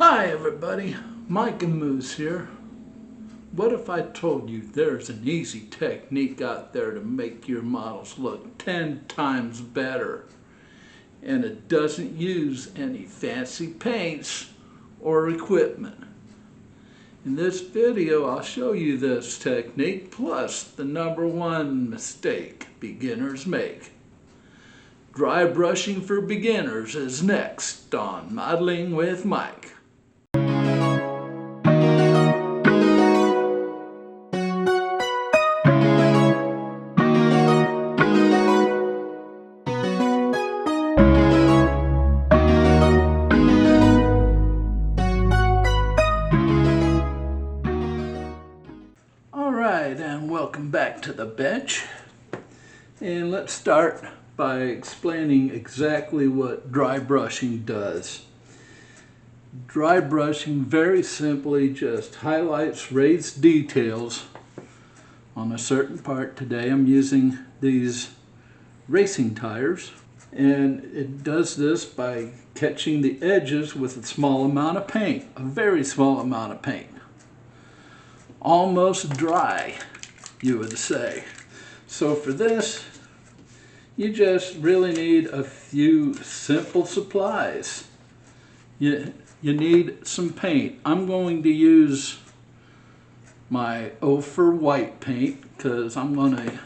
Hi everybody, Mike and Moose here. What if I told you there's an easy technique out there to make your models look 10 times better, and it doesn't use any fancy paints or equipment? In this video I'll show you this technique plus the #1 mistake beginners make. Dry brushing for beginners is next on Modeling with Mike. Alright, and welcome back to the bench. And let's start by explaining exactly what dry brushing does. Dry brushing very simply just highlights raised details on a certain part. Today I'm using these racing tires, and it does this by catching the edges with a small amount of paint, a very small amount of paint. Almost dry, you would say. So for this, you just really need a few simple supplies. You need some paint. I'm going to use my Ophir white paint because I'm going to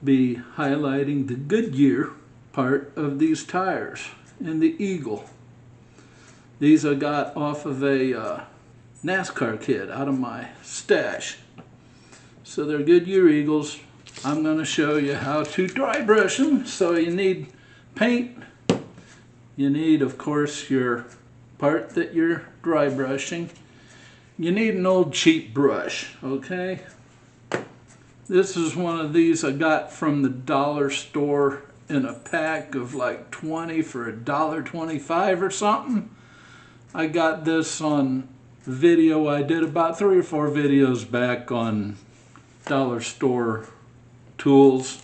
be highlighting the Goodyear part of these tires and the Eagle. These I got off of a NASCAR kit out of my stash. So they're Goodyear Eagles. I'm going to show you how to dry brush them. So you need paint. You need, of course, your part that you're dry brushing. You need an old cheap brush, okay? This is one of these I got from the dollar store in a pack of like 20 for $1.25 or something. I got this on video I did about 3 or 4 videos back on dollar store tools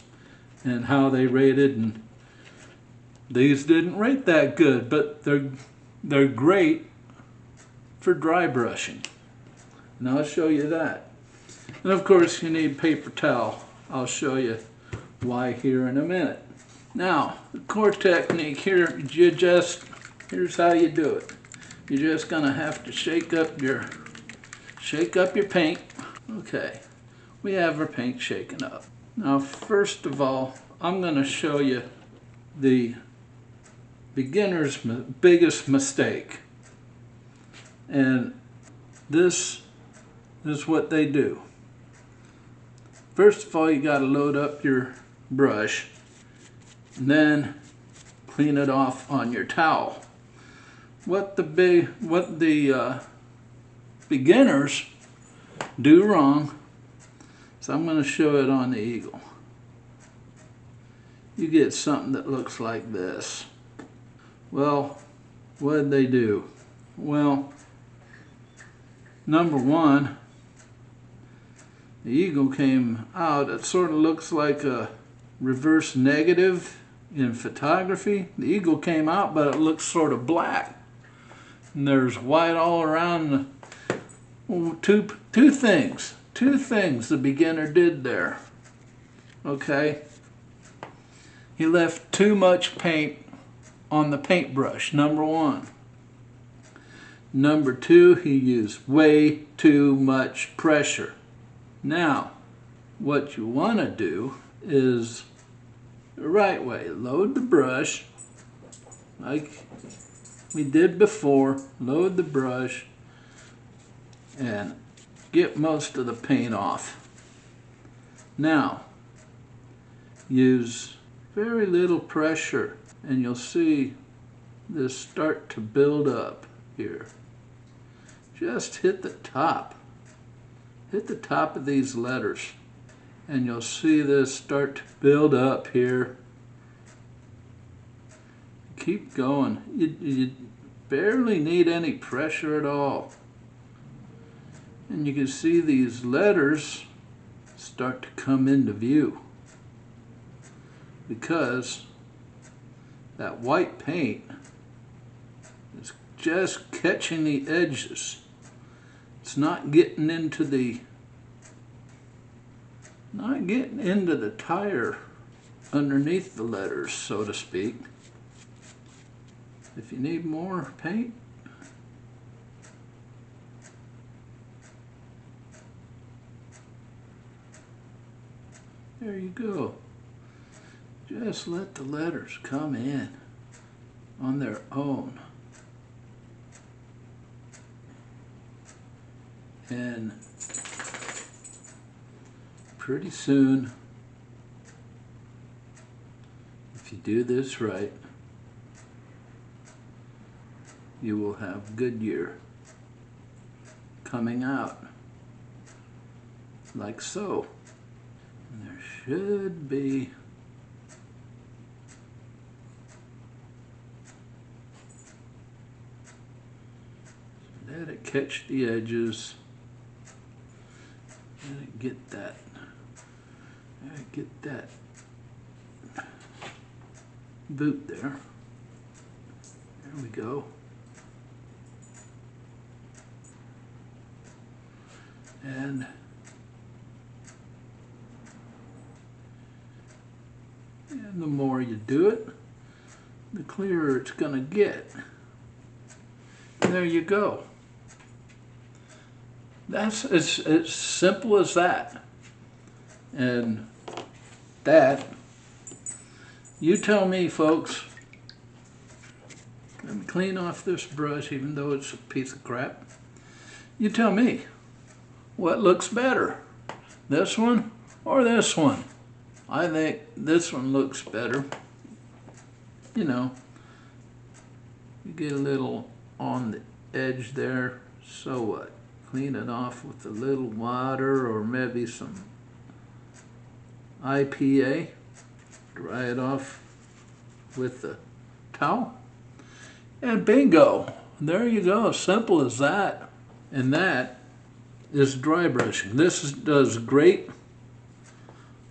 and how they rated, and these didn't rate that good, but they're great for dry brushing, and I'll show you that. And of course you need paper towel. I'll show you why here in a minute. Now the core technique here, here's how you do it. You're just gonna have to shake up your paint. Okay, we have our paint shaken up. Now first of all, I'm gonna show you the beginner's biggest mistake. And this is what they do. First of all, you gotta load up your brush and then clean it off on your towel. What the beginners do wrong, so I'm going to show it on the Eagle. You get something that looks like this. Well, what did they do? Well, #1, the Eagle came out. It sort of looks like a reverse negative in photography. The Eagle came out, but it looks sort of black. And there's white all around. Two things the beginner did there. Okay, he left too much paint on the paintbrush, #1. #2, he used way too much pressure. Now, what you want to do is the right way. Load the brush like we did before. Load the brush and get most of the paint off. Now, use very little pressure and you'll see this start to build up here. Just hit the top. Hit the top of these letters and you'll see this start to build up here. Keep going. You barely need any pressure at all. And you can see these letters start to come into view because that white paint is just catching the edges. It's not getting into the tire underneath the letters, so to speak. If you need more paint, there you go. Just let the letters come in on their own. And pretty soon, if you do this right, you will have Goodyear coming out like so. And there should be let it catch the edges. Let it get that. Let it get that boot there. There we go. And the more you do it, the clearer it's going to get. And there you go. That's as simple as that. And that, you tell me, folks. Let me clean off this brush, even though it's a piece of crap. You tell me, what looks better? This one or this one? I think this one looks better. You know, you get a little on the edge there, so what? Clean it off with a little water or maybe some IPA. Dry it off with the towel. And bingo! There you go, simple as that. And that is dry brushing. Does great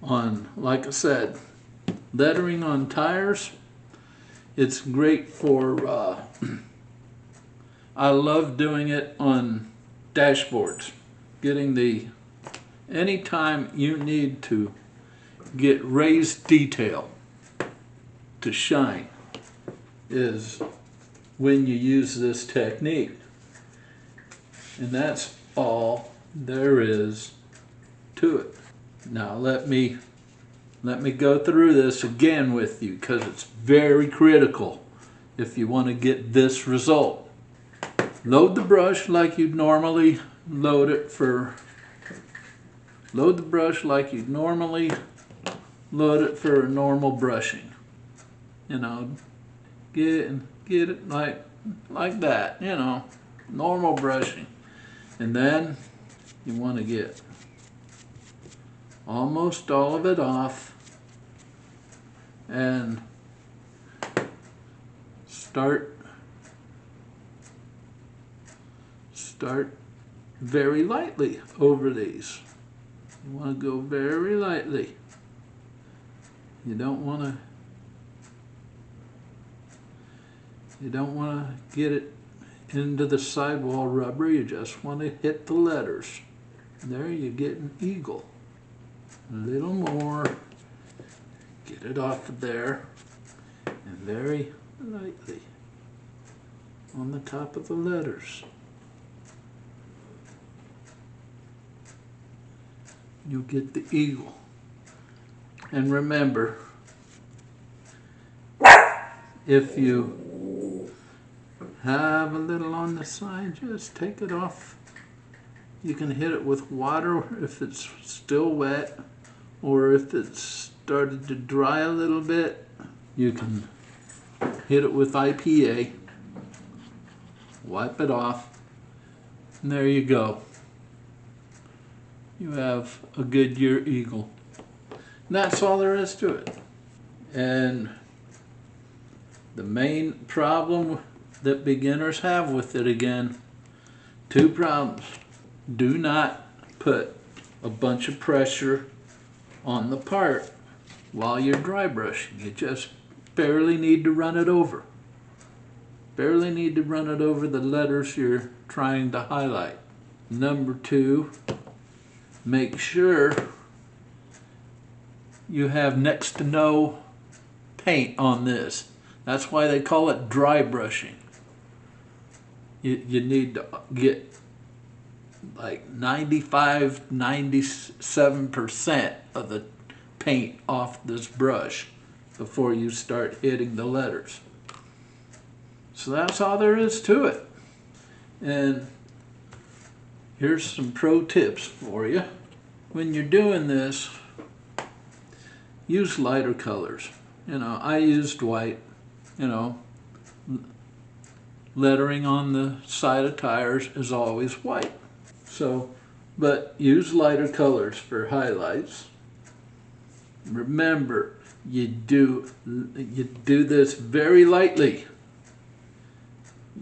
on, like I said, lettering on tires. It's great for, I love doing it on dashboards. Anytime you need to get raised detail to shine is when you use this technique. And that's all there is to it. Now let me go through this again with you, because it's very critical if you want to get this result. Load the brush like you'd normally load it for a normal brushing. You know, get it like that, you know, normal brushing. And then you want to get almost all of it off and start very lightly over these. You want to go very lightly. You don't want to get it into the sidewall rubber. You just want to hit the letters. There you get an eagle. A little more. Get it off of there. And very lightly on the top of the letters. You'll get the eagle. And remember, if you have a little on the side, just take it off. You can hit it with water if it's still wet, or if it's started to dry a little bit, you can hit it with IPA, wipe it off, and there you go. You have a Goodyear eagle. And that's all there is to it. And the main problem that beginners have with it, again, two problems. Do not put a bunch of pressure on the part while you're dry brushing. You just barely need to run it over. Barely need to run it over the letters you're trying to highlight. Number 2, make sure you have next to no paint on this. That's why they call it dry brushing. You need to get like 95, 97% of the paint off this brush before you start hitting the letters. So that's all there is to it. And here's some pro tips for you. When you're doing this, use lighter colors. I used white, lettering on the side of tires is always white. So, but use lighter colors for highlights. Remember, you do this very lightly.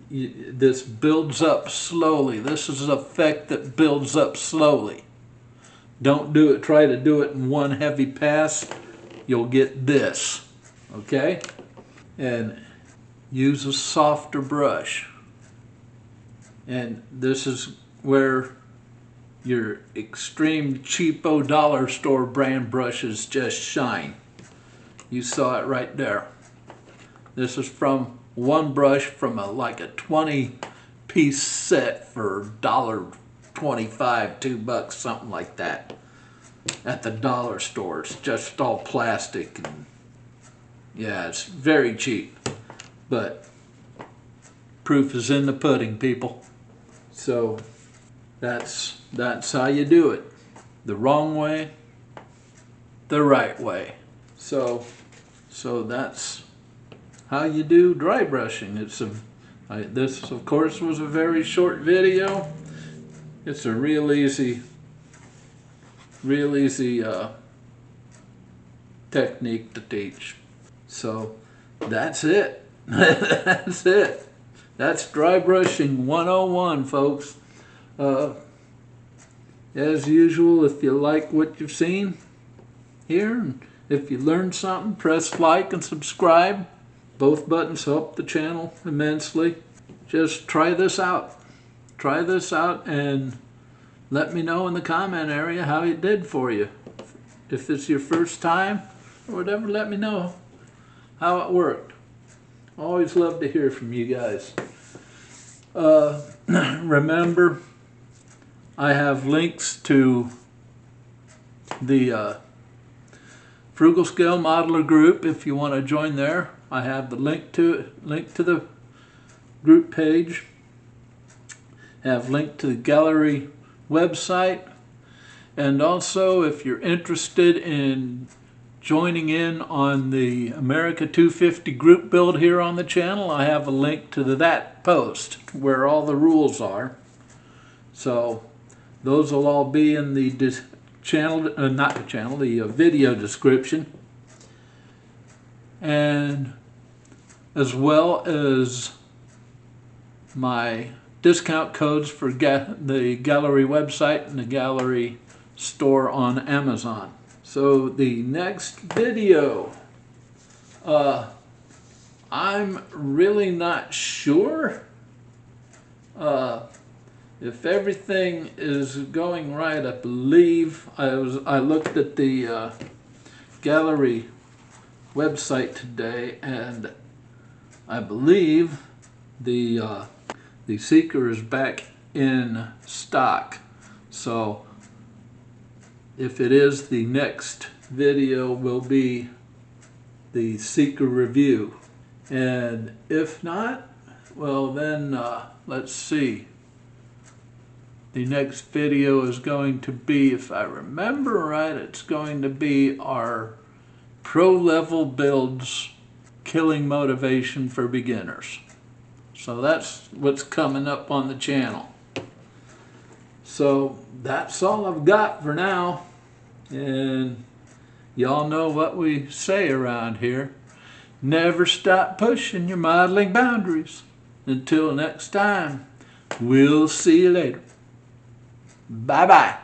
This builds up slowly. This is an effect that builds up slowly. Don't try to do it in one heavy pass. You'll get this, okay? And use a softer brush. And this is where your extreme cheapo dollar store brand brushes just shine. You saw it right there. This is from one brush from like a 20-piece set for $1.25, $2, something like that, at the dollar stores. Just all plastic, and yeah, it's very cheap. But proof is in the pudding, people. So that's how you do it. The wrong way, the right way. So that's how you do dry brushing. This of course was a very short video. It's a real easy technique to teach. So that's it. That's it. That's dry brushing 101, folks. As usual, if you like what you've seen here, and if you learned something, press like and subscribe. Both buttons help the channel immensely. Just try this out. Try this out and let me know in the comment area how it did for you. If it's your first time or whatever, let me know how it worked. Always love to hear from you guys. Remember, I have links to the Frugal Scale Modeler group if you want to join there. I have the link to the group page. Have link to the gallery website. And also, if you're interested in joining in on the America 250 group build here on the channel, I have a link to that post where all the rules are. So those will all be in the video description. And as well as my discount codes for the gallery website and the gallery store on Amazon. So the next video, I'm really not sure if everything is going right. I believe I looked at the gallery website today, and I believe the Seeker is back in stock. So if it is, the next video will be the Seeker review. And if not, well then, let's see. The next video is going to be, if I remember right, it's going to be our pro level builds killing motivation for beginners. So that's what's coming up on the channel. So that's all I've got for now. And y'all know what we say around here. Never stop pushing your modeling boundaries. Until next time, we'll see you later. Bye-bye.